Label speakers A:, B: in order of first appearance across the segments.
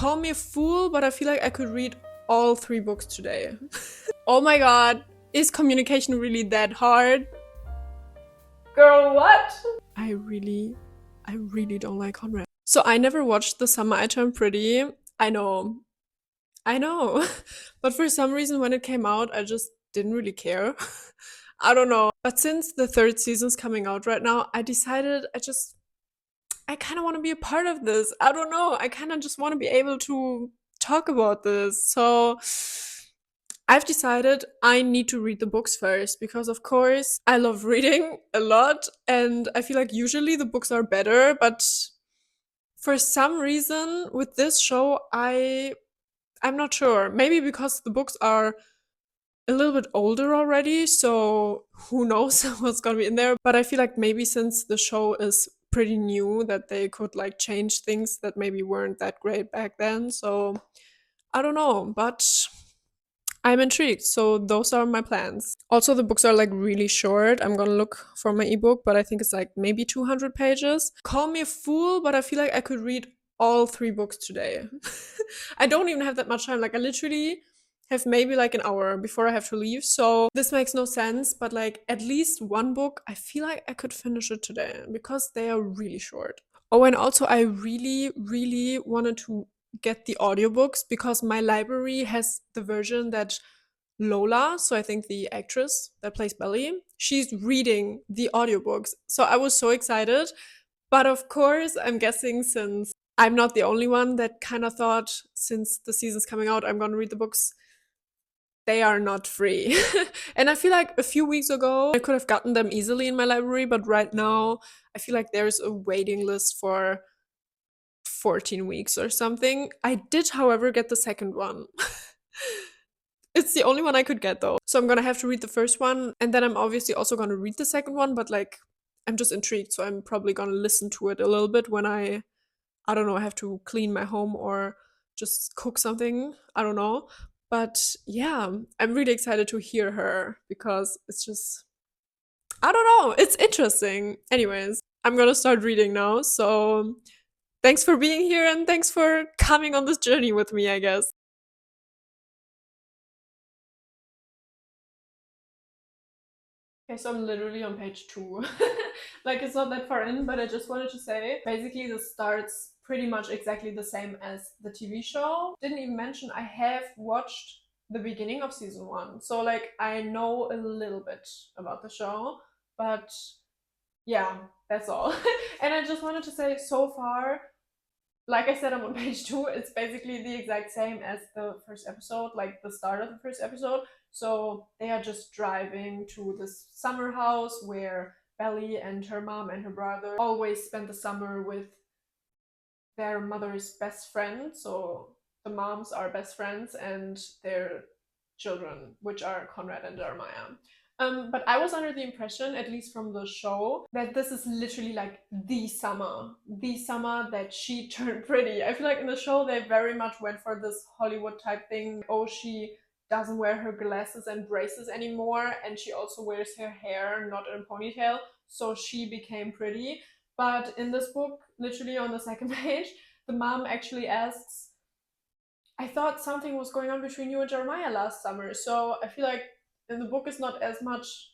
A: Call me a fool, but I feel like I could read all 3 books today. Oh my god, is communication really that hard? Girl, what? I really don't like Conrad. So I never watched The Summer I Turned Pretty. I know. I know. But for some reason when it came out, I just didn't really care. I don't know. But since the 3rd season's coming out right now, I decided I kind of want to be a part of this. I don't know. I kind of just want to be able to talk about this. So I've decided I need to read the books first because, of course, I love reading a lot and I feel like usually the books are better, but for some reason with this show, I'm not sure. Maybe because the books are a little bit older already, so who knows what's gonna be in there. But I feel like maybe since the show is pretty new, that they could like change things that maybe weren't that great back then. So I don't know, but I'm intrigued. So those are my plans. Also, the books are like really short. I'm gonna look for my ebook, but I think it's like maybe 200 pages. Call me a fool, but I feel like I could read all 3 books today. I don't even have that much time. Like, I literally have maybe like an hour before I have to leave. So this makes no sense, but like at least one book, I feel like I could finish it today because they are really short. Oh, and also I really wanted to get the audiobooks because my library has the version that Lola, so I think the actress that plays Belly, she's reading the audiobooks. So I was so excited. But of course, I'm guessing since I'm not the only one that kind of thought since the season's coming out, I'm going to read the books, they are not free. And I feel like a few weeks ago, I could have gotten them easily in my library, but right now, I feel like there's a waiting list for 14 weeks or something. I did, however, get the second one. It's the only one I could get though. So I'm gonna have to read the first one, and then I'm obviously also gonna read the second one, but like I'm just intrigued, so I'm probably gonna listen to it a little bit when I don't know, I have to clean my home or just cook something. I don't know. But yeah, I'm really excited to hear her because it's just I don't know, it's interesting. Anyways, I'm gonna start reading now. So thanks for being here and thanks for coming on this journey with me, I guess. Okay, so I'm literally on page 2. Like it's not that far in, but I just wanted to say basically this starts pretty much exactly the same as the TV show. Didn't even mention I have watched the beginning of season 1. So like I know a little bit about the show, but yeah, that's all. And I just wanted to say so far, like I said, I'm on page 2. It's basically the exact same as the first episode, like the start of the first episode. So they are just driving to this summer house where Belly and her mom and her brother always spend the summer with their mother's best friend. So the moms are best friends and their children, which are Conrad and Jeremiah. But I was under the impression, at least from the show, that this is literally like the summer that she turned pretty. I feel like in the show they very much went for this Hollywood type thing. Oh, she doesn't wear her glasses and braces anymore, and she also wears her hair not in a ponytail, so she became pretty. But in this book, literally on the second page, the mom actually asks, I thought something was going on between you and Jeremiah last summer. So I feel like in the book is not as much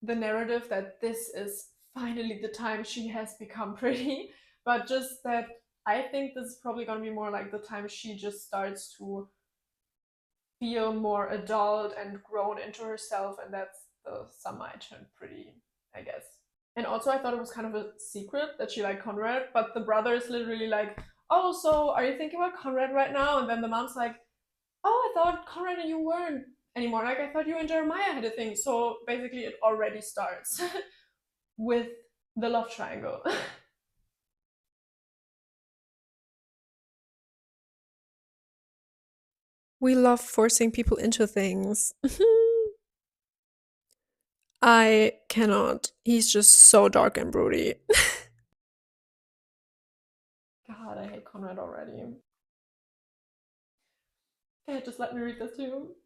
A: the narrative that this is finally the time she has become pretty, but just that I think this is probably going to be more like the time she just starts to feel more adult and grown into herself, and that's the summer I turned pretty, I guess. And also, I thought it was kind of a secret that she liked Conrad, but the brother is literally like, "Oh, so are you thinking about Conrad right now?" And then the mom's like, "Oh, I thought Conrad and you weren't anymore. Like, I thought you and Jeremiah had a thing." So basically, it already starts with the love triangle. We love forcing people into things. I cannot. He's just so dark and broody. God, I hate Conrad already. Okay, just let me read this to you.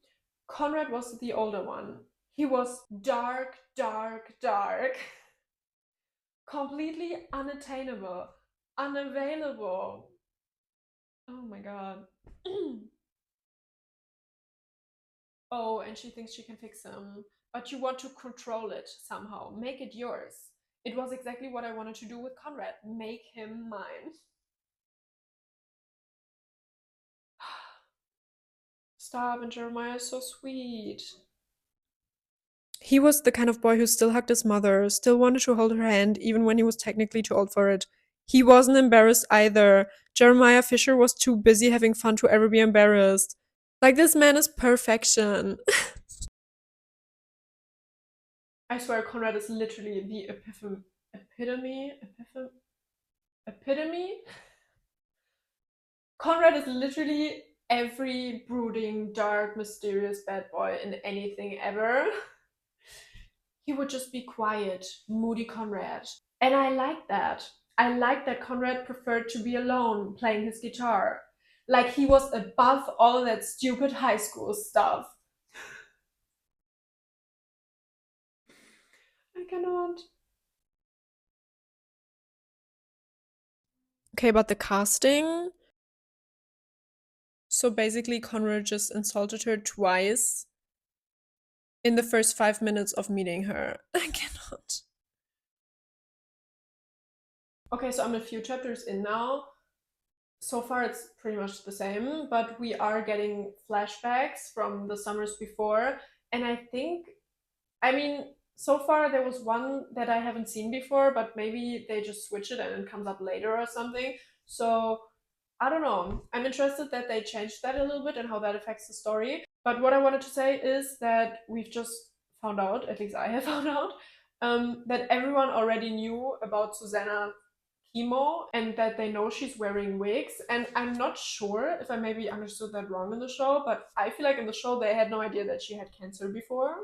A: Conrad was the older one. He was dark, dark, dark. Completely unattainable, unavailable. Oh my god. Oh, and she thinks she can fix him. But you want to control it somehow. Make it yours. It was exactly what I wanted to do with Conrad. Make him mine. Stop, and Jeremiah is so sweet. He was the kind of boy who still hugged his mother, still wanted to hold her hand, even when he was technically too old for it. He wasn't embarrassed either. Jeremiah Fisher was too busy having fun to ever be embarrassed. Like, this man is perfection. I swear, Conrad is literally the epitome? Conrad is literally every brooding, dark, mysterious bad boy in anything ever. He would just be quiet, moody Conrad. And I like that. I like that Conrad preferred to be alone playing his guitar. Like, he was above all that stupid high school stuff. I cannot. Okay, about the casting. So basically, Conrad just insulted her twice in the first 5 minutes of meeting her. I cannot. Okay, so I'm a few chapters in now. So far, it's pretty much the same, but we are getting flashbacks from the summers before. And I think, I mean, so far there was one that I haven't seen before, but maybe they just switch it and it comes up later or something. So I don't know. I'm interested that they changed that a little bit and how that affects the story. But what I wanted to say is that we've just found out, at least I have found out, that everyone already knew about Susanna chemo and that they know she's wearing wigs. And I'm not sure if I maybe understood that wrong in the show, but I feel like in the show they had no idea that she had cancer before.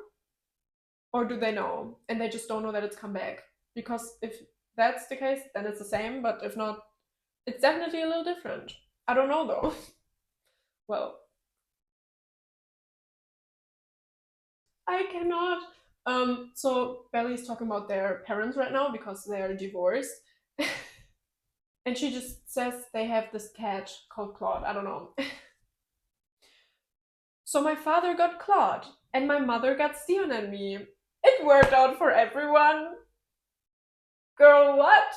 A: Or do they know? And they just don't know that it's come back. Because if that's the case, then it's the same. But if not, it's definitely a little different. I don't know though. Well, I cannot. So Belly's talking about their parents right now because they're divorced. And she just says they have this cat called Claude. I don't know. So my father got Claude, and my mother got Steven and me. It worked out for everyone. Girl, what?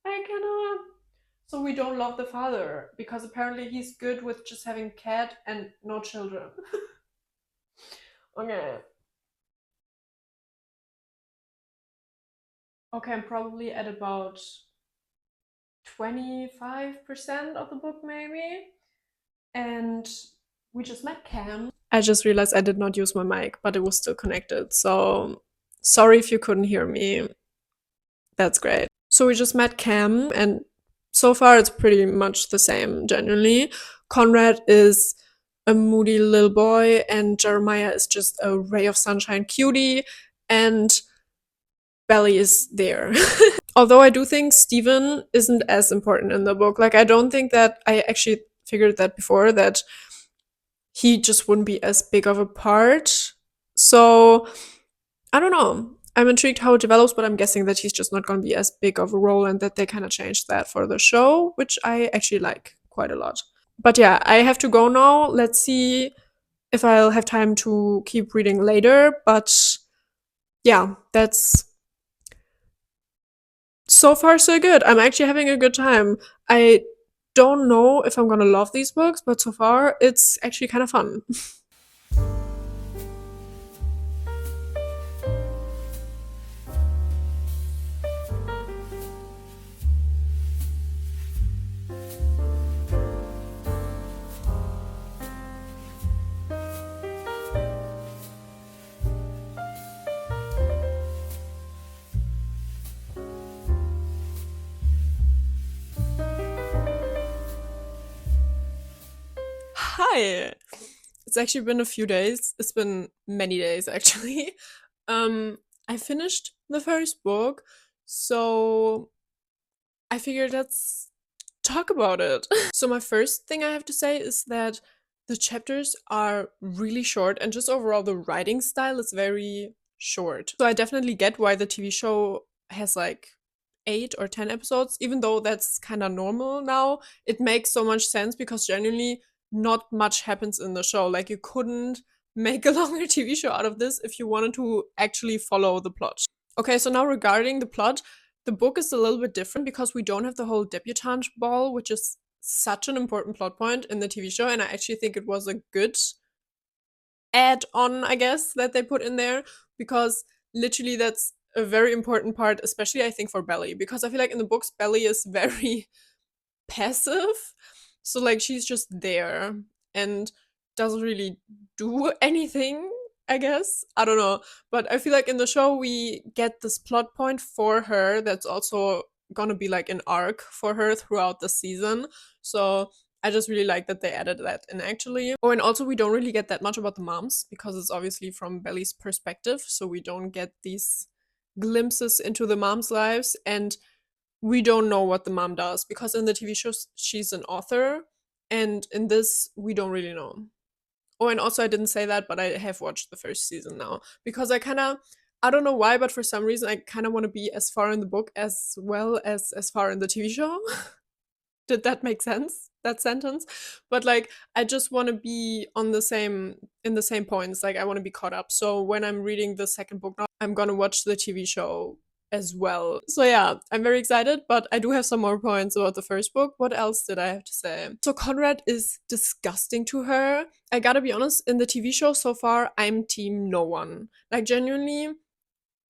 A: I cannot. So we don't love the father because apparently he's good with just having cat and no children. Okay. Okay, I'm probably at about 25% of the book, maybe. And we just met Cam. I just realized I did not use my mic, but it was still connected. So sorry if you couldn't hear me. That's great. So we just met Cam, and so far it's pretty much the same, genuinely. Conrad is a moody little boy, and Jeremiah is just a ray of sunshine cutie, and Belly is there. Although I do think Steven isn't as important in the book. Like, I don't think that I actually figured that before, that he just wouldn't be as big of a part. So I don't know. I'm intrigued how it develops, but I'm guessing that he's just not going to be as big of a role and that they kind of changed that for the show, which I actually like quite a lot. But yeah, I have to go now. Let's see if I'll have time to keep reading later. But yeah, that's so far so good. I'm actually having a good time. I don't know if I'm gonna love these books, but so far it's actually kind of fun. Hi. It's actually been a few days. It's been many days actually. I finished the first book, so I figured let's talk about it. So my first thing I have to say is that the chapters are really short and just overall the writing style is very short. So I definitely get why the TV show has like 8 or 10 episodes, even though that's kind of normal now. It makes so much sense because genuinely not much happens in the show. Like, you couldn't make a longer TV show out of this if you wanted to actually follow the plot. Okay, so now regarding the plot, the book is a little bit different because we don't have the whole debutante ball, which is such an important plot point in the TV show, and I actually think it was a good add-on, I guess, that they put in there, because literally that's a very important part, especially I think for Belly, because I feel like in the books Belly is very passive. So like she's just there and doesn't really do anything, I guess. I don't know. But I feel like in the show we get this plot point for her that's also gonna be like an arc for her throughout the season. So I just really like that they added that in actually. Oh, and also we don't really get that much about the moms because it's obviously from Belly's perspective. So we don't get these glimpses into the moms' lives, and we don't know what the mom does because in the TV show she's an author, and in this we don't really know. Oh, and also I didn't say that, but I have watched the first season now because I don't know why, but for some reason I kind of want to be as far in the book as well as far in the TV show. Did that make sense? That sentence? But like I just want to be on the same in the same points. Like I want to be caught up. So when I'm reading the second book now, I'm going to watch the TV show as well. So yeah, I'm very excited, but I do have some more points about the first book. What else did I have to say? So Conrad is disgusting to her. I got to be honest, in the TV show so far, I'm team no one. Like genuinely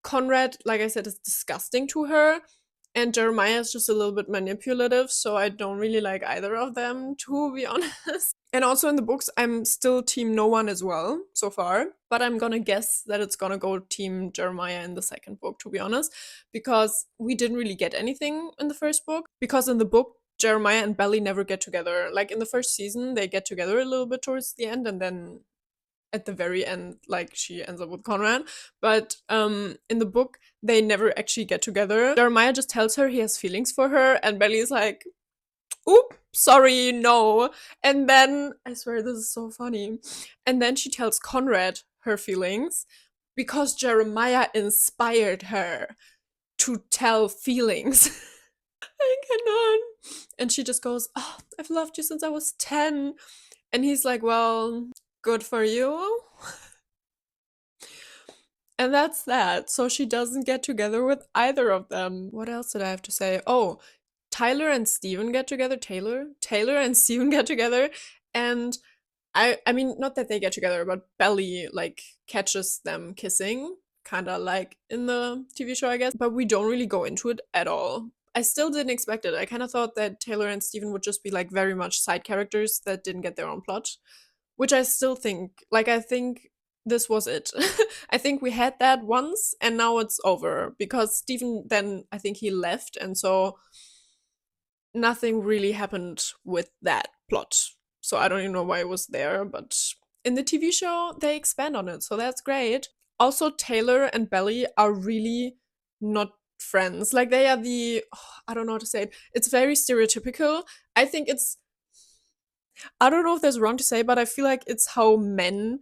A: Conrad, like I said, is disgusting to her. And Jeremiah is just a little bit manipulative, so I don't really like either of them, to be honest. And also in the books, I'm still team no one as well, so far. But I'm gonna guess that it's gonna go team Jeremiah in the second book, to be honest. Because we didn't really get anything in the first book. Because in the book, Jeremiah and Belly never get together. Like in the first season, they get together a little bit towards the end, and then at the very end, like she ends up with Conrad. But in the book, they never actually get together. Jeremiah just tells her he has feelings for her, and Belly's like, oop, sorry, no. And then I swear this is so funny. And then she tells Conrad her feelings because Jeremiah inspired her to tell feelings. I cannot. And she just goes, oh, I've loved you since I was 10. And he's like, well, good for you. And that's that. So she doesn't get together with either of them. What else did I have to say? Oh, Tyler and Steven get together. Taylor and Steven get together. And I mean, not that they get together, but Belly like catches them kissing, kind of like in the TV show, I guess. But we don't really go into it at all. I still didn't expect it. I kind of thought that Taylor and Steven would just be like very much side characters that didn't get their own plot, which I still think. Like, I think this was it. I think we had that once and now it's over because Steven then, I think he left, and so nothing really happened with that plot. So I don't even know why it was there, but in the TV show, they expand on it, so that's great. Also, Taylor and Belly are really not friends. Like, they are the, I don't know how to say it. It's very stereotypical. I think it's, I don't know if that's wrong to say, but I feel like it's how men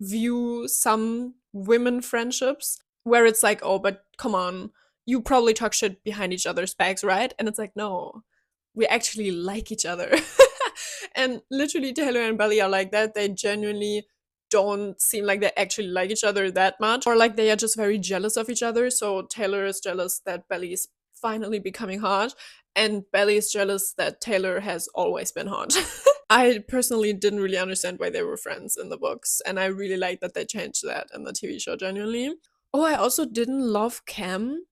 A: view some women friendships, where it's like, oh, but come on, you probably talk shit behind each other's backs, right? And it's like, no, we actually like each other. And literally, Taylor and Belly are like that. They genuinely don't seem like they actually like each other that much, or like they are just very jealous of each other. So Taylor is jealous that Belly is finally becoming hot, and Belly is jealous that Taylor has always been hot. I personally didn't really understand why they were friends in the books, and I really like that they changed that in the TV show, genuinely. Oh, I also didn't love Cam,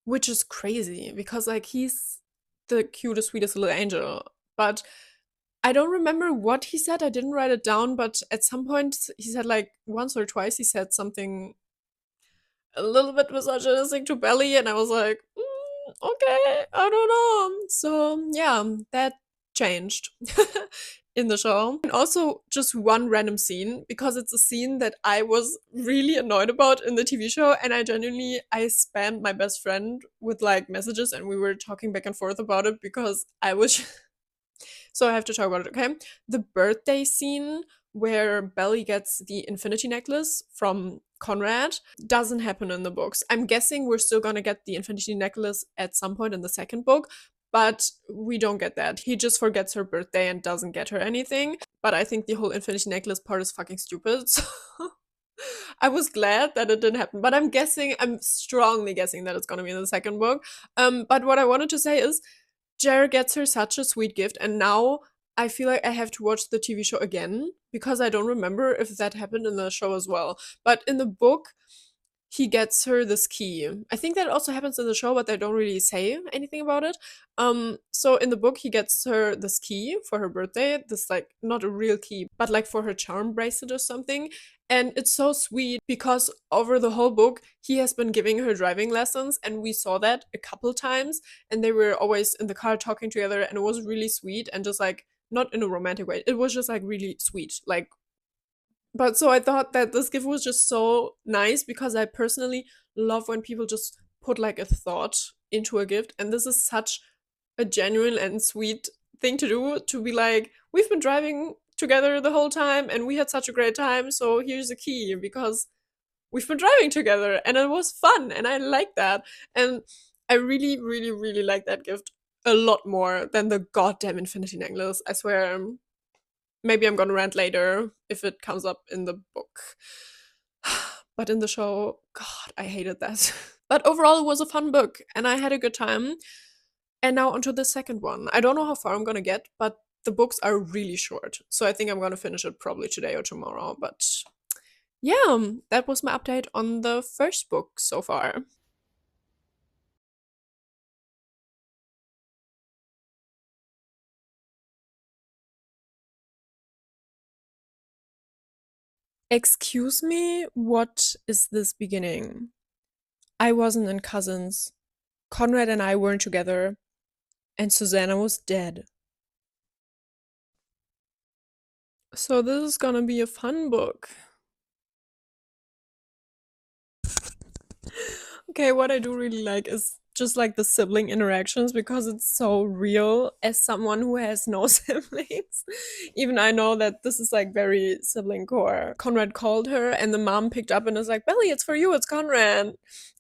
A: which is crazy because, like, he's the cutest, sweetest little angel. But I don't remember what he said. I didn't write it down, but at some point he said, like, once or twice, he said something a little bit misogynistic to Belly, and I was like, okay, I don't know. So yeah, that changed in the show. And also just one random scene, because it's a scene that I was really annoyed about in the TV show, and I genuinely I spammed my best friend with like messages, and we were talking back and forth about it because I was so I have to talk about it, okay? The birthday scene where Belly gets the Infinity Necklace from Conrad doesn't happen in the books. I'm guessing we're still gonna get the Infinity Necklace at some point in the second book, but we don't get that. He just forgets her birthday and doesn't get her anything. But I think the whole Infinity Necklace part is fucking stupid. So I was glad that it didn't happen. But I'm strongly guessing that it's gonna be in the second book. But what I wanted to say is Jared gets her such a sweet gift, and now I feel like I have to watch the TV show again because I don't remember if that happened in the show as well. But in the book, he gets her this key. I think that also happens in the show, but they don't really say anything about it. So in the book, he gets her this key for her birthday. This like not a real key, but like for her charm bracelet or something. And it's so sweet because over the whole book, he has been giving her driving lessons, and we saw that a couple times. And they were always in the car talking together, and it was really sweet and just like not in a romantic way. It was just like really sweet, like but so I thought that this gift was just so nice because I personally love when people just put like a thought into a gift. And this is such a genuine and sweet thing to do, to be like, we've been driving together the whole time and we had such a great time. So here's a key because we've been driving together and it was fun. And I like that. And I really, really, really like that gift a lot more than the goddamn Infinity Necklace. I swear. Maybe I'm gonna rant later if it comes up in the book. But in the show, God, I hated that. But overall, it was a fun book and I had a good time. And now onto the second one. I don't know how far I'm gonna get, but the books are really short. So I think I'm gonna finish it probably today or tomorrow. But yeah, that was my update on the first book so far. Excuse me, what is this beginning? I wasn't in Cousins. Conrad and I weren't together, and Susanna was dead. So this is gonna be a fun book. Okay, what I do really like is just like the sibling interactions because it's so real as someone who has no siblings. Even I know that this is like very sibling core. Conrad called her and the mom picked up and is like, Belly, it's for you, it's Conrad.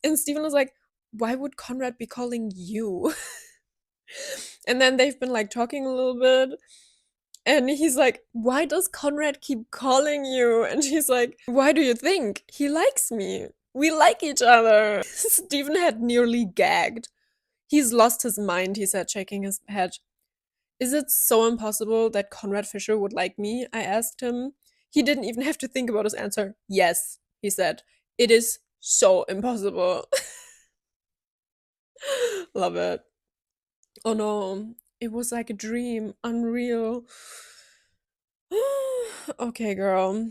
A: And Stephen was like, why would Conrad be calling you? And then they've been like talking a little bit. And he's like, why does Conrad keep calling you? And she's like, why do you think? He likes me. We like each other. Stephen had nearly gagged. He's lost his mind, he said, shaking his head. Is it so impossible that Conrad Fisher would like me? I asked him. He didn't even have to think about his answer. Yes, he said. It is so impossible. Love it. Oh no, it was like a dream. Unreal. Okay, girl.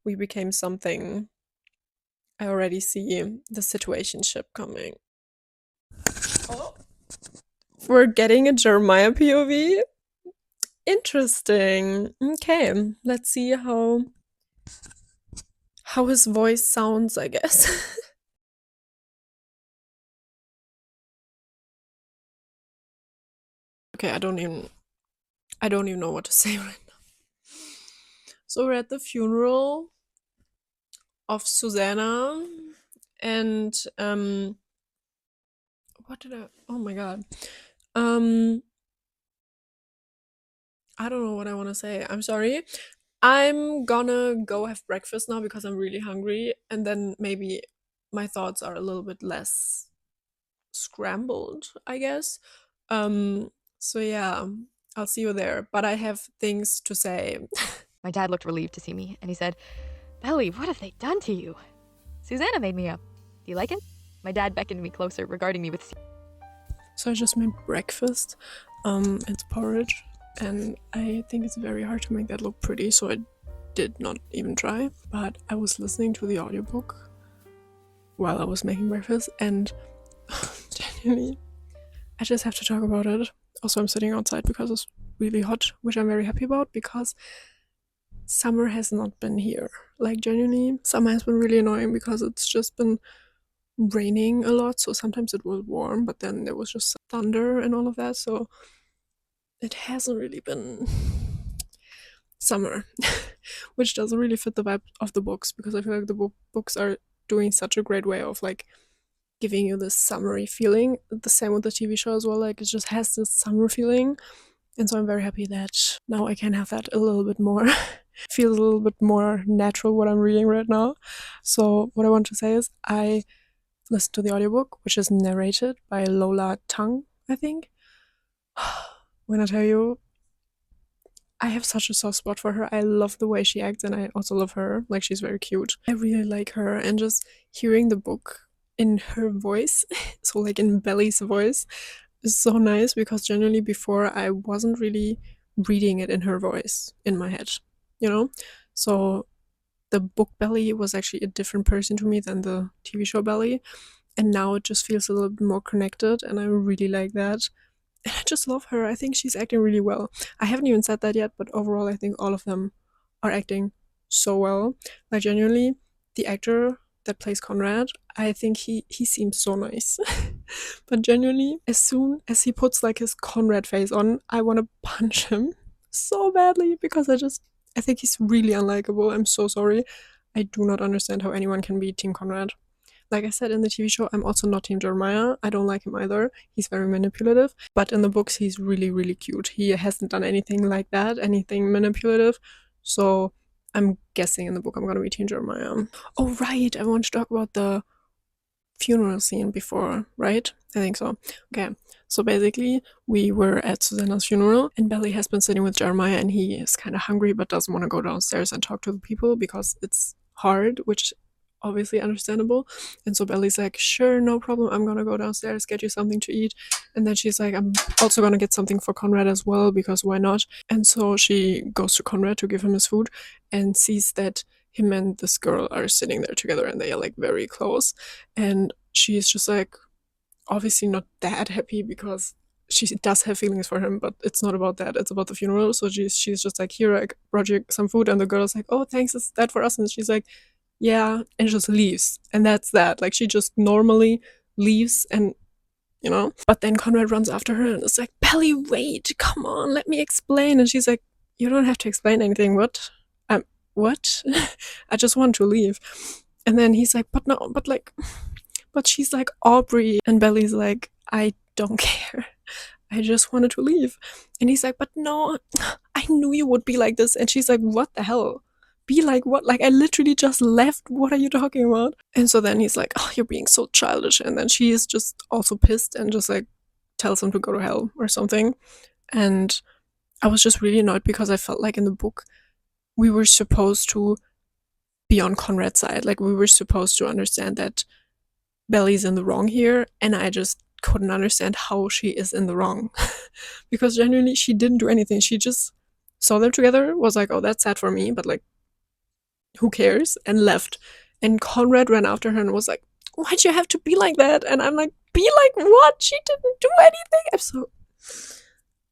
A: We became something. I already see the situationship coming. Oh. We're getting a Jeremiah POV? Interesting. Okay, let's see how his voice sounds, I guess. Okay, I don't even know what to say right now. So we're at the funeral of Susanna and what did I oh my god. Um I don't know what I want to say. I'm sorry. I'm gonna go have breakfast now because I'm really hungry, and then maybe my thoughts are a little bit less scrambled, I guess. So yeah, I'll see you there, but I have things to say.
B: My dad looked relieved to see me, and he said, Belly, what have they done to you? Susanna made me up. Do you like it? My dad beckoned me closer, regarding me with.
A: So I just made breakfast. It's porridge, and I think it's very hard to make that look pretty, so I did not even try. But I was listening to the audiobook while I was making breakfast, and genuinely, I just have to talk about it. Also, I'm sitting outside because it's really hot, which I'm very happy about because summer has not been here. Like, genuinely, summer has been really annoying because it's just been raining a lot, so sometimes it was warm, but then there was just thunder and all of that, so it hasn't really been summer, which doesn't really fit the vibe of the books, because I feel like the books are doing such a great way of like giving you this summery feeling. The same with the TV show as well, like it just has this summer feeling. And so I'm very happy that now I can have that a little bit more. Feels a little bit more natural what I'm reading right now. So what I want to say is I listened to the audiobook, which is narrated by Lola Tung, I think. When I tell you, I have such a soft spot for her. I love the way she acts, and I also love her. Like, she's very cute. I really like her, and just hearing the book in her voice, so like in Belly's voice, is so nice, because generally before I wasn't really reading it in her voice in my head, you know? So the book Belly was actually a different person to me than the TV show Belly, and now it just feels a little bit more connected, and I really like that. And I just love her. I think she's acting really well. I haven't even said that yet, but overall, I think all of them are acting so well. Like, genuinely, the actor that plays Conrad, I think he seems so nice. But genuinely, as soon as he puts like his Conrad face on, I want to punch him so badly, because I think he's really unlikable. I'm so sorry. I do not understand how anyone can be Team Conrad. Like I said in the TV show, I'm also not Team Jeremiah. I don't like him either. He's very manipulative. But in the books, he's really, really cute. He hasn't done anything like that, anything manipulative. So I'm guessing in the book I'm going to be Team Jeremiah. Oh, right. I want to talk about the funeral scene before, right? I think so. Okay. So basically, we were at Susanna's funeral, and Belly has been sitting with Jeremiah, and he is kind of hungry but doesn't want to go downstairs and talk to the people because it's hard, which obviously understandable. And so Belly's like, sure, no problem, I'm gonna go downstairs, get you something to eat. And then she's like, I'm also gonna get something for Conrad as well, because why not? And so she goes to Conrad to give him his food and sees that him and this girl are sitting there together, and they are like very close. And she's just like, obviously not that happy, because she does have feelings for him, but it's not about that. It's about the funeral. So she's just like, here, I brought you some food. And the girl's like, oh, thanks, is that for us? And she's like, yeah, and just leaves. And that's that. Like, she just normally leaves, and But then Conrad runs after her and is like, Belly, wait, come on, let me explain. And she's like, you don't have to explain anything. What? What? I just want to leave. And then he's like, but no, but she's like, Aubrey. And Belly's like, I don't care. I just wanted to leave. And he's like, but no, I knew you would be like this. And she's like, what the hell? Be like what? Like, I literally just left. What are you talking about? And so then he's like, oh, you're being so childish. And then she is just also pissed and just like tells him to go to hell or something. And I was just really annoyed, because I felt like in the book we were supposed to be on Conrad's side. Like, we were supposed to understand that Belly's in the wrong here, and I just couldn't understand how she is in the wrong. Because genuinely, she didn't do anything. She just saw them together, was like, oh, that's sad for me, but like, who cares? And left. And Conrad ran after her and was like, why'd you have to be like that? And I'm like, be like what? She didn't do anything.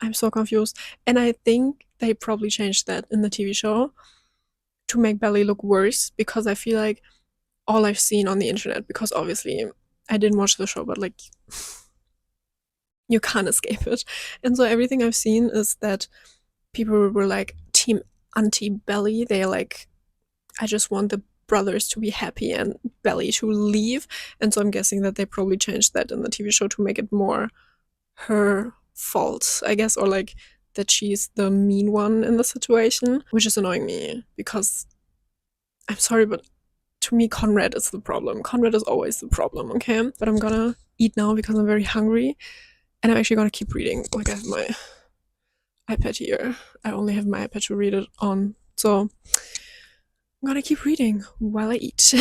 A: I'm so confused. And I think they probably changed that in the TV show to make Belly look worse, because I feel like all I've seen on the internet, because obviously I didn't watch the show, but like, you can't escape it. And so everything I've seen is that people were like, team anti-Belly. They're like, I just want the brothers to be happy and Belly to leave. And so I'm guessing that they probably changed that in the TV show to make it more her fault, I guess, or like that she's the mean one in the situation, which is annoying me, because I'm sorry, but to me, Conrad is the problem. Conrad is always the problem, okay? But I'm gonna eat now because I'm very hungry, and I'm actually gonna keep reading. Like, I have my iPad here. I only have my iPad to read it on, so I'm gonna keep reading while I eat.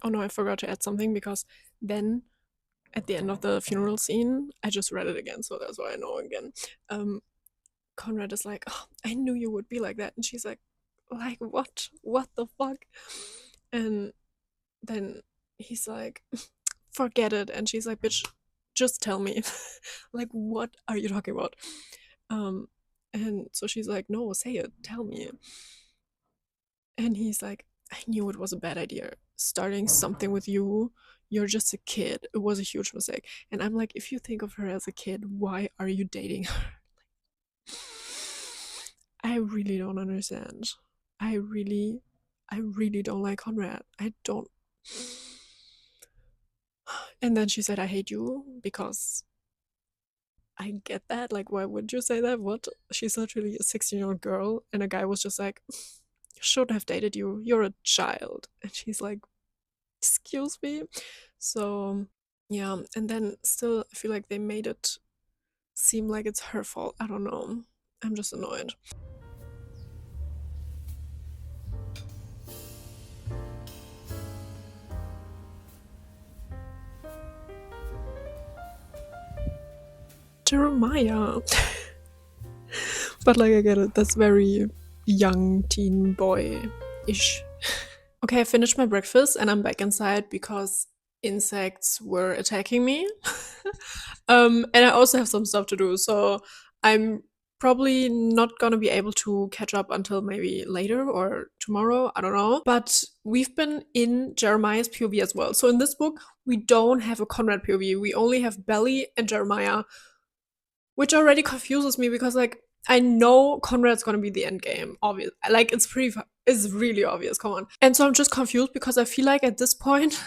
A: Oh no, I forgot to add something, because then at the end of the funeral scene, I just read it again, so that's why I know again. Conrad is like, oh, I knew you would be like that. And she's like what? What the fuck? And then he's like, forget it. And she's like, bitch, just tell me. Like, what are you talking about? And so she's like, no, say it, tell me. And he's like, I knew it was a bad idea starting something with you. you're just a kid. It was a huge mistake. And I'm like, if you think of her as a kid, why are you dating her? I really don't understand. I really don't like Conrad. I don't. And then she said, I hate you, because I get that. Like, why would you say that? What? She's literally a 16-year-old girl, and a guy was just like, shouldn't have dated you. You're a child. And she's like, excuse me. So, yeah. And then still, I feel like they made it seem like it's her fault. I don't know. I'm just annoyed. Jeremiah. But like, I get it. That's very young teen boy-ish. Okay, I finished my breakfast and I'm back inside because insects were attacking me. And I also have some stuff to do, so I'm probably not gonna be able to catch up until maybe later or tomorrow, I don't know. But we've been in Jeremiah's POV as well. So in this book, we don't have a Conrad POV. We only have Belly and Jeremiah, which already confuses me because, like, I know Conrad's gonna be the end game, obvious. Like, it's really obvious. Come on. And so I'm just confused because I feel like at this point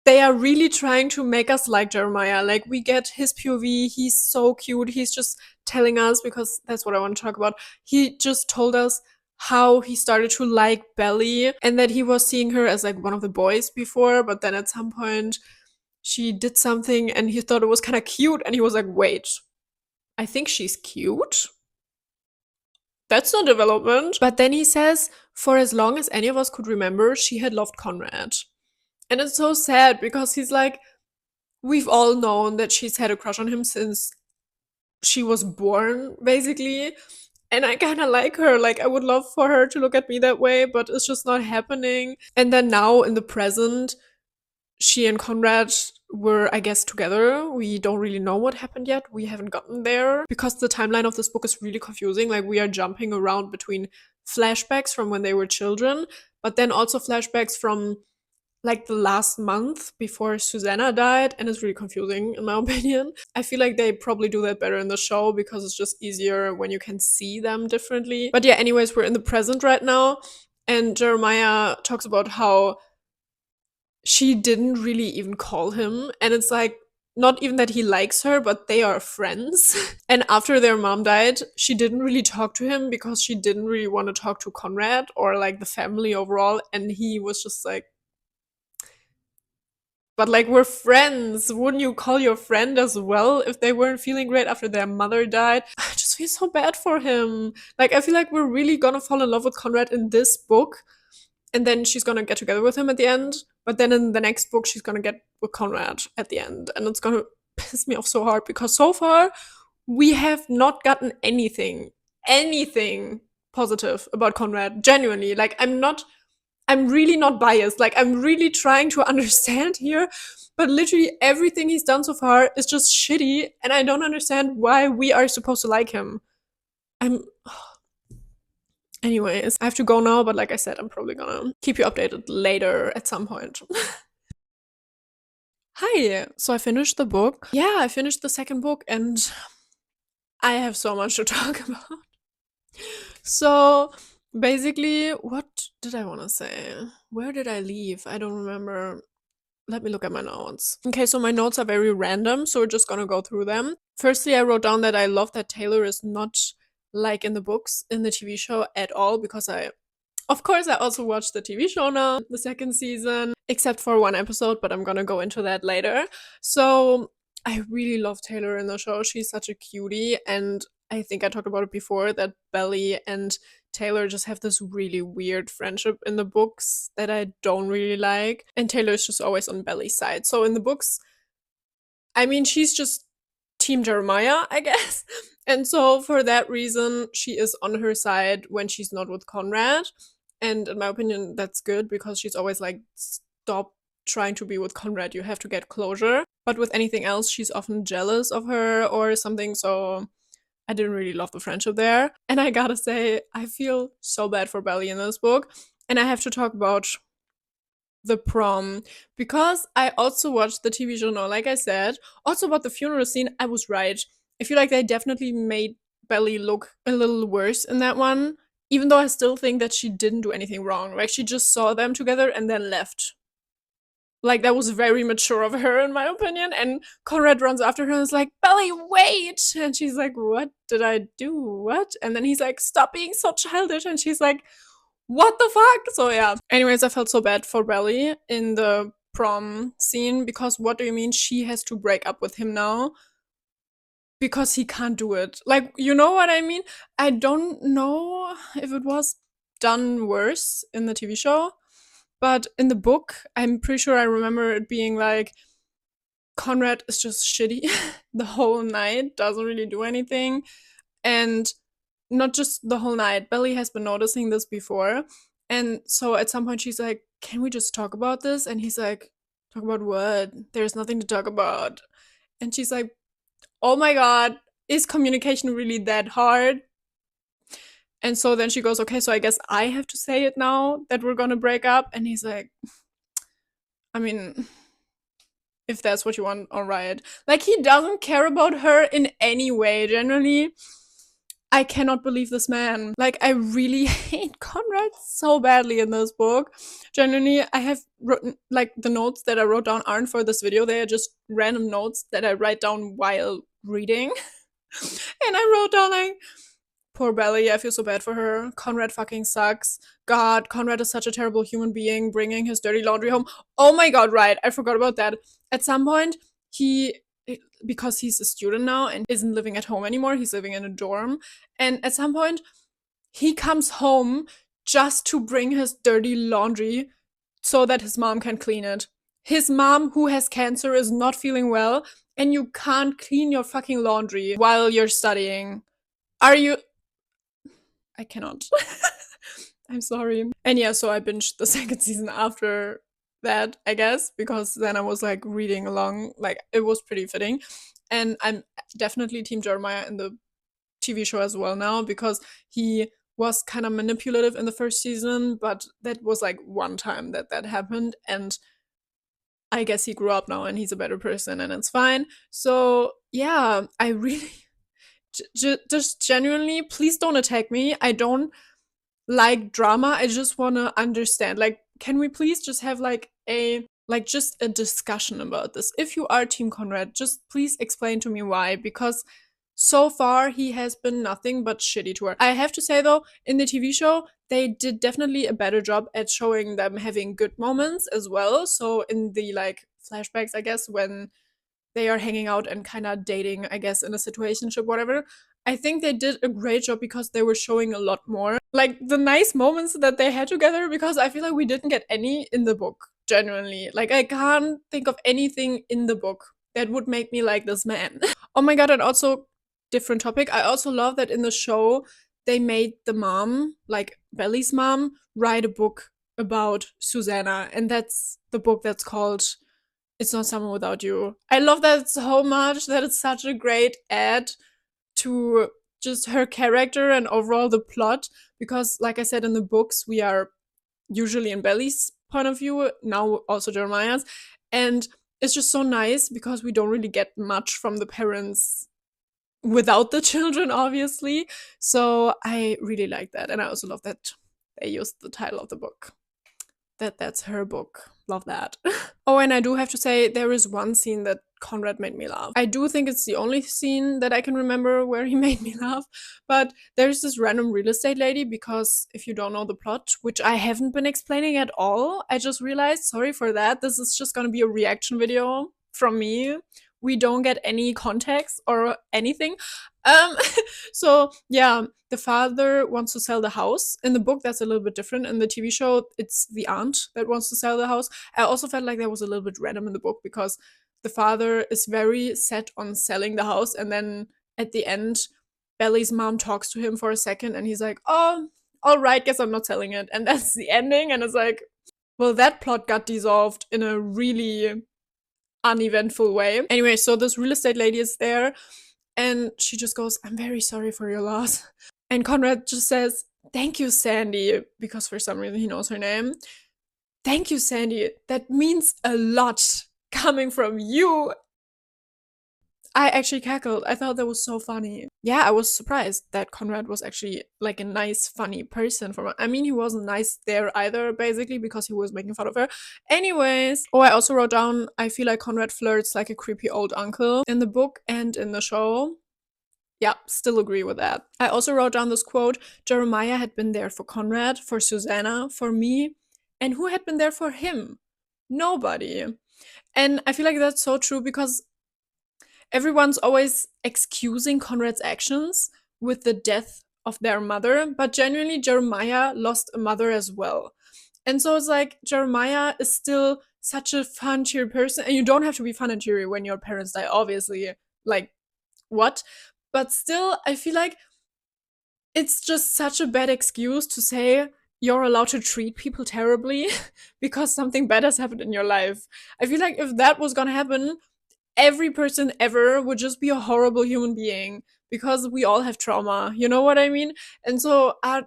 A: they are really trying to make us like Jeremiah. Like, we get his POV. He's so cute. He's just telling us, because that's what I want to talk about. He just told us how he started to like Belly and that he was seeing her as like one of the boys before, but then at some point she did something and he thought it was kind of cute and he was like, wait, I think she's cute. That's not development. But then he says, for as long as any of us could remember, she had loved Conrad. And it's so sad because he's like, we've all known that she's had a crush on him since she was born, basically. And I kind of like her. Like, I would love for her to look at me that way, but it's just not happening. And then now in the present, she and Conrad were, I guess, together. We don't really know what happened yet. We haven't gotten there because the timeline of this book is really confusing. Like, we are jumping around between flashbacks from when they were children, but then also flashbacks from like the last month before Susanna died, and it's really confusing in my opinion. I feel like they probably do that better in the show because it's just easier when you can see them differently. But yeah, anyways, we're in the present right now, and Jeremiah talks about how she didn't really even call him, and it's like, not even that he likes her, but they are friends. And after their mom died, she didn't really talk to him because she didn't really want to talk to Conrad or like the family overall, and he was just like, but like, we're friends. Wouldn't you call your friend as well if they weren't feeling great after their mother died? I just feel so bad for him. Like, I feel like we're really gonna fall in love with Conrad in this book, and then she's gonna get together with him at the end. But then in the next book, she's gonna get with Conrad at the end, and it's gonna piss me off so hard because so far we have not gotten anything positive about Conrad. Genuinely, like, I'm really not biased. Like, I'm really trying to understand here, but literally everything he's done so far is just shitty, and I don't understand why we are supposed to like him. Anyways, I have to go now, but like I said, I'm probably gonna keep you updated later at some point. Hi! So I finished the book. Yeah, I finished the second book, and I have so much to talk about. So basically, what did I want to say? Where did I leave? I don't remember. Let me look at my notes. Okay, so my notes are very random, so we're just gonna go through them. Firstly, I wrote down that I love that Taylor is not like in the books in the TV show at all, because of course, I also watched the TV show now, the second season, except for one episode, but I'm gonna go into that later. So I really love Taylor in the show. She's such a cutie, and I think I talked about it before that Belly and Taylor just have this really weird friendship in the books that I don't really like. And Taylor is just always on Belly's side. So in the books, I mean, she's just Team Jeremiah, I guess. And so for that reason, she is on her side when she's not with Conrad. And in my opinion, that's good because she's always like, stop trying to be with Conrad. You have to get closure. But with anything else, she's often jealous of her or something. So I didn't really love the friendship there. And I gotta say, I feel so bad for Belly in this book. And I have to talk about the prom, because I also watched the TV show now, like I said. Also about the funeral scene, I was right. I feel like they definitely made Belly look a little worse in that one, even though I still think that she didn't do anything wrong. Like, she just saw them together and then left. Like, that was very mature of her, in my opinion. And Conrad runs after her and is like, Belly, wait! And she's like, what did I do? What? And then he's like, stop being so childish. And she's like, what the fuck? So yeah. Anyways, I felt so bad for Belly in the prom scene, because what do you mean she has to break up with him now? Because he can't do it. Like, you know what I mean? I don't know if it was done worse in the TV show, but in the book, I'm pretty sure I remember it being like, Conrad is just shitty the whole night, doesn't really do anything. And not just the whole night, Belly has been noticing this before. And so at some point she's like, can we just talk about this? And he's like, talk about what? There's nothing to talk about. And she's like, oh my God, is communication really that hard? And so then she goes, okay, so I guess I have to say it now that we're gonna break up. And he's like, I mean, if that's what you want, all right. Like, he doesn't care about her in any way, generally. I cannot believe this man. Like, I really hate Conrad so badly in this book. Genuinely, I have written, like, the notes that I wrote down aren't for this video. They are just random notes that I write down while reading. And I wrote down, like, poor Belly, I feel so bad for her. Conrad fucking sucks. God, Conrad is such a terrible human being, bringing his dirty laundry home. Oh my God, right, I forgot about that. At some point, because he's a student now and isn't living at home anymore, he's living in a dorm. And at some point, he comes home just to bring his dirty laundry so that his mom can clean it. His mom, who has cancer, is not feeling well, and you can't clean your fucking laundry while you're studying. Are you? I cannot. I'm sorry. And yeah, so I binged the second season after that, I guess, because then I was like reading along, like it was pretty fitting. And I'm definitely Team Jeremiah in the TV show as well now, because he was kind of manipulative in the first season, but that was like one time that that happened. And I guess he grew up now and he's a better person and it's fine. So yeah, I really just genuinely, please don't attack me. I don't like drama. I just want to understand. Like, can we please just have just a discussion about this? If you are Team Conrad, just please explain to me why, because so far he has been nothing but shitty to her. I have to say though, in the TV show, they did definitely a better job at showing them having good moments as well. So in the like flashbacks, I guess, when they are hanging out and kind of dating, I guess, in a situationship, whatever. I think they did a great job because they were showing a lot more. Like the nice moments that they had together, because I feel like we didn't get any in the book, genuinely. Like, I can't think of anything in the book that would make me like this man. Oh my God, and also, different topic. I also love that in the show, they made the mom, like Belly's mom, write a book about Susanna. And that's the book that's called It's Not Summer Without You. I love that so much. That it's such a great add to just her character and overall the plot, because like I said, in the books we are usually in Belly's point of view, now also Jeremiah's, and it's just so nice because we don't really get much from the parents without the children, obviously. So I really like that, and I also love that they used the title of the book, that's her book. Love that. Oh, and I do have to say, there is one scene that Conrad made me laugh. I do think it's the only scene that I can remember where he made me laugh, but there's this random real estate lady, because if you don't know the plot, which I haven't been explaining at all, I just realized, sorry for that, this is just gonna be a reaction video from me. We don't get any context or anything. So yeah, the father wants to sell the house. In the book, that's a little bit different. In the TV show, it's the aunt that wants to sell the house. I also felt like that was a little bit random in the book, because the father is very set on selling the house, and then at the end, Belly's mom talks to him for a second, and he's like, oh, all right, guess I'm not selling it. And that's the ending, and it's like, well, that plot got dissolved in a really uneventful way. Anyway, so this real estate lady is there, and she just goes, I'm very sorry for your loss. And Conrad just says, thank you, Sandy, because for some reason he knows her name. Thank you, Sandy. That means a lot coming from you. I actually cackled. I thought that was so funny. Yeah, I was surprised that Conrad was actually like a nice, funny person. I mean, he wasn't nice there either, basically, because he was making fun of her. Anyways, oh, I also wrote down, I feel like Conrad flirts like a creepy old uncle in the book and in the show. Yeah, still agree with that. I also wrote down this quote: Jeremiah had been there for Conrad, for Susanna, for me. And who had been there for him? Nobody. And I feel like that's so true because everyone's always excusing Conrad's actions with the death of their mother, but genuinely, Jeremiah lost a mother as well. And so it's like Jeremiah is still such a fun, cheery person, and you don't have to be fun and cheery when your parents die, obviously. Like, what? But still, I feel like it's just such a bad excuse to say you're allowed to treat people terribly because something bad has happened in your life. I feel like if that was gonna happen, every person ever would just be a horrible human being because we all have trauma. You know what I mean? And so I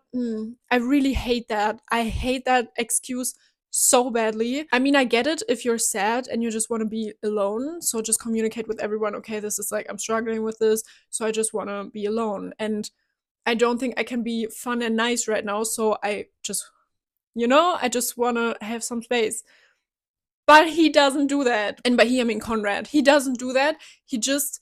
A: really hate that. I hate that excuse so badly. I mean, I get it if you're sad and you just want to be alone. So just communicate with everyone. Okay, this is like, I'm struggling with this. So I just want to be alone. And I don't think I can be fun and nice right now. So I just, I just want to have some space. But he doesn't do that. And by he, I mean Conrad. He doesn't do that. He just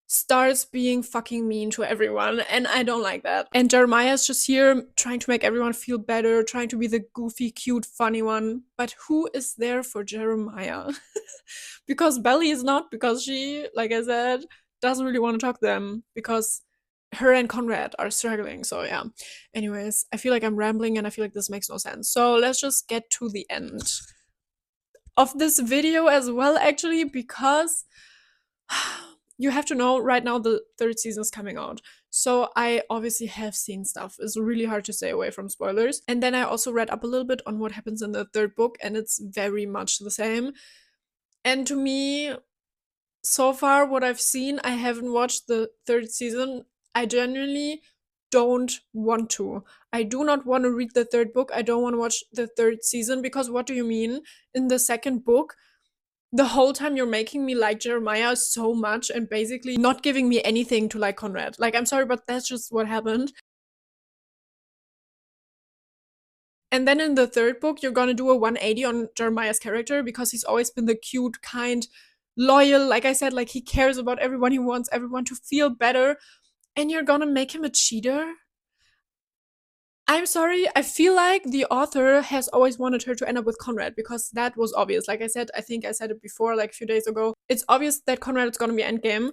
A: starts being fucking mean to everyone. And I don't like that. And Jeremiah's just here trying to make everyone feel better, trying to be the goofy, cute, funny one. But who is there for Jeremiah? Because Belly is not, because she, like I said, doesn't really want to talk to them because her and Conrad are struggling. So yeah. Anyways, I feel like I'm rambling and I feel like this makes no sense. So let's just get to the end of this video as well, actually, because you have to know right now the third season is coming out. So I obviously have seen stuff. It's really hard to stay away from spoilers. And then I also read up a little bit on what happens in the third book, and it's very much the same. And to me, so far, what I've seen, I haven't watched the third season. I genuinely don't want to. I do not want to read the third book. I don't want to watch the third season because what do you mean? In the second book, the whole time you're making me like Jeremiah so much and basically not giving me anything to like Conrad. Like, I'm sorry, but that's just what happened. And then in the third book, you're gonna do a 180 on Jeremiah's character because he's always been the cute, kind, loyal. Like I said, like he cares about everyone. He wants everyone to feel better. And you're gonna make him a cheater? I'm sorry, I feel like the author has always wanted her to end up with Conrad because that was obvious. Like I said, I think I said it before, like a few days ago. It's obvious that Conrad is gonna be endgame.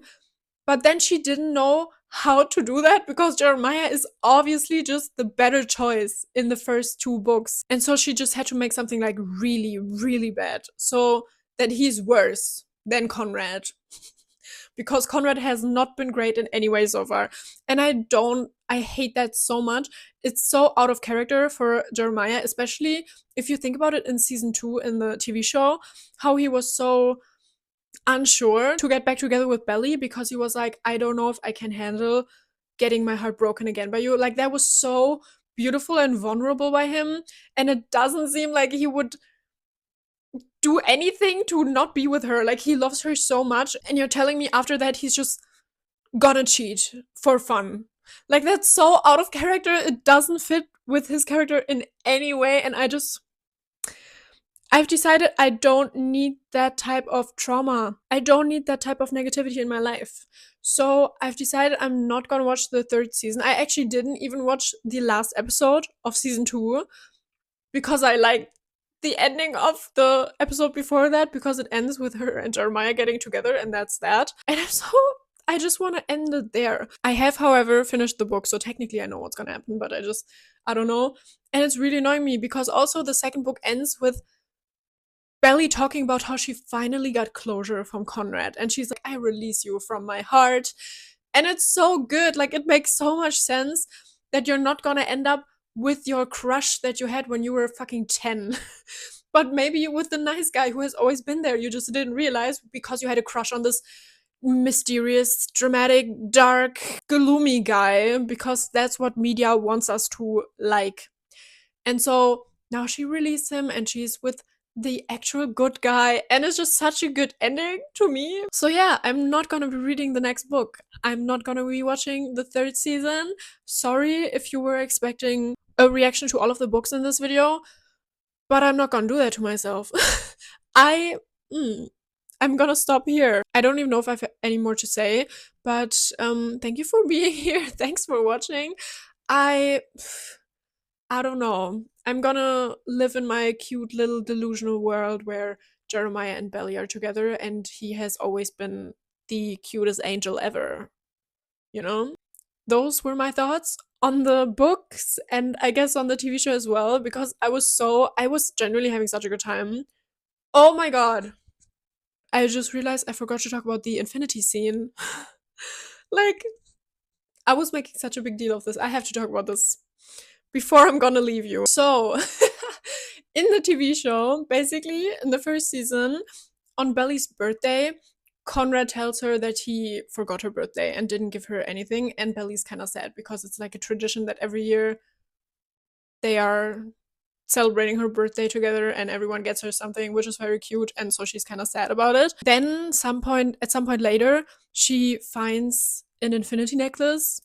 A: But then she didn't know how to do that because Jeremiah is obviously just the better choice in the first two books. And so she just had to make something like really, really bad so that he's worse than Conrad. Because Conrad has not been great in any way so far. And I hate that so much. It's so out of character for Jeremiah, especially if you think about it in season 2 in the TV show, how he was so unsure to get back together with Belly because he was like, I don't know if I can handle getting my heart broken again by you. Like, that was so beautiful and vulnerable by him. And it doesn't seem like he would do anything to not be with her. Like, he loves her so much. And you're telling me after that he's just gonna cheat for fun. Like, that's so out of character. It doesn't fit with his character in any way. And I've decided I don't need that type of trauma. I don't need that type of negativity in my life. So I've decided I'm not gonna watch the third season. I actually didn't even watch the last episode of season 2 because I liked the ending of the episode before that because it ends with her and Jeremiah getting together, and that's that. And I just want to end it there. I have, however, finished the book, so technically I know what's gonna happen, but I don't know. And it's really annoying me because also the second book ends with Belly talking about how she finally got closure from Conrad. And she's like, I release you from my heart. And it's so good. Like, it makes so much sense that you're not gonna end up with your crush that you had when you were fucking 10. But maybe with the nice guy who has always been there. You just didn't realize because you had a crush on this mysterious, dramatic, dark, gloomy guy because that's what media wants us to like. And so now she released him and she's with the actual good guy, and it's just such a good ending to me. So yeah, I'm not gonna be reading the next book. I'm not gonna be watching the third season. Sorry if you were expecting a reaction to all of the books in this video, but I'm not gonna do that to myself. I I'm gonna stop here. I don't even know if I have any more to say, but thank you for being here. Thanks for watching. I don't know. I'm gonna live in my cute little delusional world where Jeremiah and Belly are together, and he has always been the cutest angel ever. You know? Those were my thoughts on the books and I guess on the TV show as well, because I was genuinely having such a good time. Oh my god. I just realized I forgot to talk about the infinity scene. Like, I was making such a big deal of this. I have to talk about this before I'm gonna leave you. So, in the TV show, basically, in the first season, on Belly's birthday, Conrad tells her that he forgot her birthday and didn't give her anything, and Belly's kind of sad because it's like a tradition that every year they are celebrating her birthday together and everyone gets her something, which is very cute, and so she's kind of sad about it. Then at some point later, she finds an infinity necklace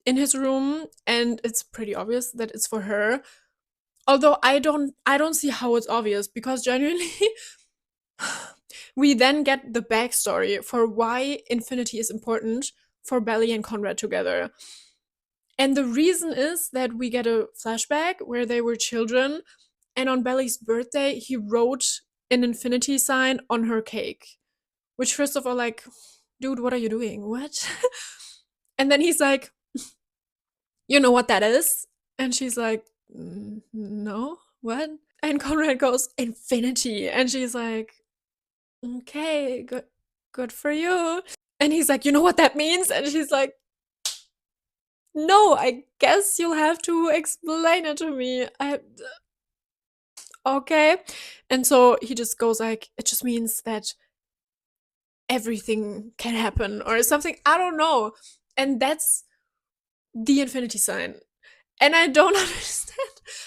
A: in his room, and it's pretty obvious that it's for her. Although I don't see how it's obvious, because genuinely we then get the backstory for why infinity is important for Belly and Conrad together. And the reason is that we get a flashback where they were children, and on Belly's birthday, he wrote an infinity sign on her cake. Which, first of all, like, dude, what are you doing? What? And then he's like, you know what that is? And she's like, no, what? And Conrad goes, infinity. And she's like, okay, good for you. And he's like, you know what that means? And she's like, no, I guess you'll have to explain it to me. Okay. And so he just goes like, it just means that everything can happen or something. I don't know. And that's the infinity sign. And I don't understand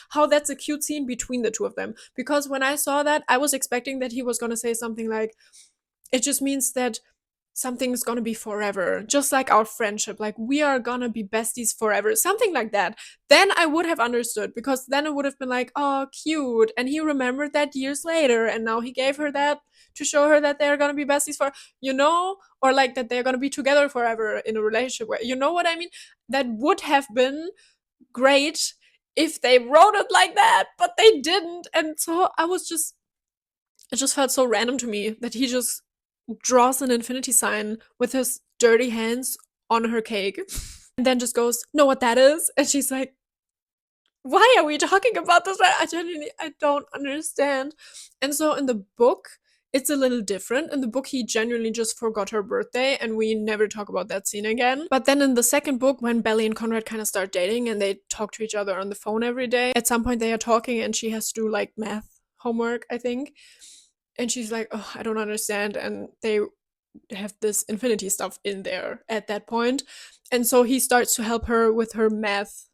A: how that's a cute scene between the two of them. Because when I saw that, I was expecting that he was going to say something like, it just means that something's gonna be forever, just like our friendship, like we are gonna be besties forever, something like that. Then I would have understood, because then it would have been like, oh, cute, and he remembered that years later, and now he gave her that to show her that they're gonna be besties for, or like that they're gonna be together forever in a relationship where, you know what I mean? That would have been great if they wrote it like that, but they didn't. And so it just felt so random to me that he just draws an infinity sign with his dirty hands on her cake and then just goes, know what that is? And she's like, why are we talking about this? I don't understand. And so in the book, it's a little different. In the book, he genuinely just forgot her birthday, and we never talk about that scene again. But then in the second book, when Belly and Conrad kind of start dating and they talk to each other on the phone every day, at some point they are talking and she has to do like math homework, I think. And she's like, oh, I don't understand. And they have this infinity stuff in there at that point. And so he starts to help her with her math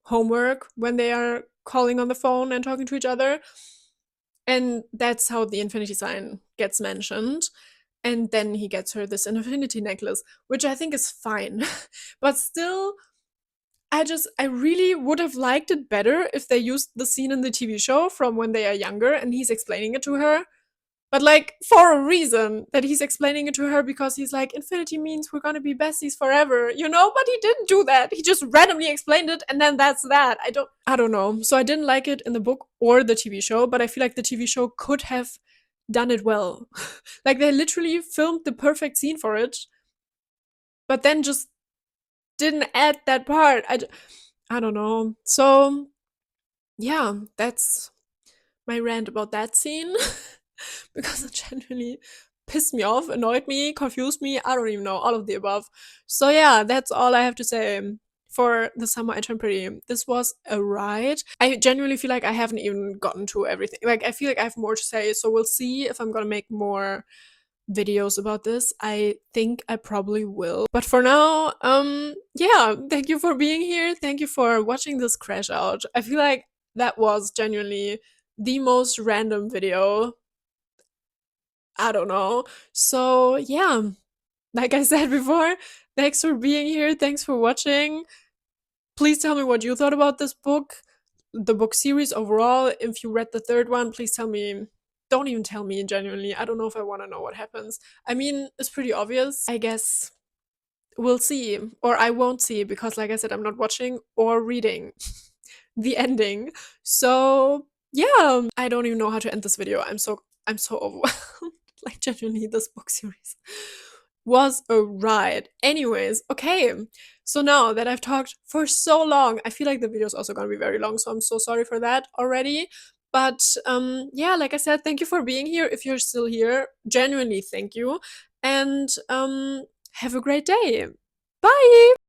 A: homework when they are calling on the phone and talking to each other. And that's how the infinity sign gets mentioned. And then he gets her this infinity necklace, which I think is fine. But still, I really would have liked it better if they used the scene in the TV show from when they are younger and he's explaining it to her. But like, for a reason that he's explaining it to her, because he's like, infinity means we're gonna be besties forever, but he didn't do that. He just randomly explained it, and then that's that. I don't know. So I didn't like it in the book or the TV show, but I feel like the TV show could have done it well. Like, they literally filmed the perfect scene for it, but then just didn't add that part. I don't know. So yeah, that's my rant about that scene. Because it genuinely pissed me off, annoyed me, confused me, I don't even know, all of the above. So yeah, that's all I have to say for The Summer I Turned Pretty. This was a ride. I genuinely feel like I haven't even gotten to everything. Like, I feel like I have more to say, so we'll see if I'm gonna make more videos about this. I think I probably will. But for now, yeah, thank you for being here. Thank you for watching this crash out. I feel like that was genuinely the most random video. I don't know. So yeah, like I said before, thanks for being here. Thanks for watching. Please tell me what you thought about this book, the book series overall. If you read the third one, please tell me. Don't even tell me, genuinely. I don't know if I want to know what happens. I mean, it's pretty obvious. I guess we'll see. Or I won't see because, like I said, I'm not watching or reading the ending. So yeah, I don't even know how to end this video. I'm so overwhelmed. Like, genuinely, this book series was a ride. Anyways, okay. So now that I've talked for so long, I feel like the video is also gonna be very long, so I'm so sorry for that already. But yeah, like I said, thank you for being here. If you're still here, genuinely thank you. And have a great day. Bye!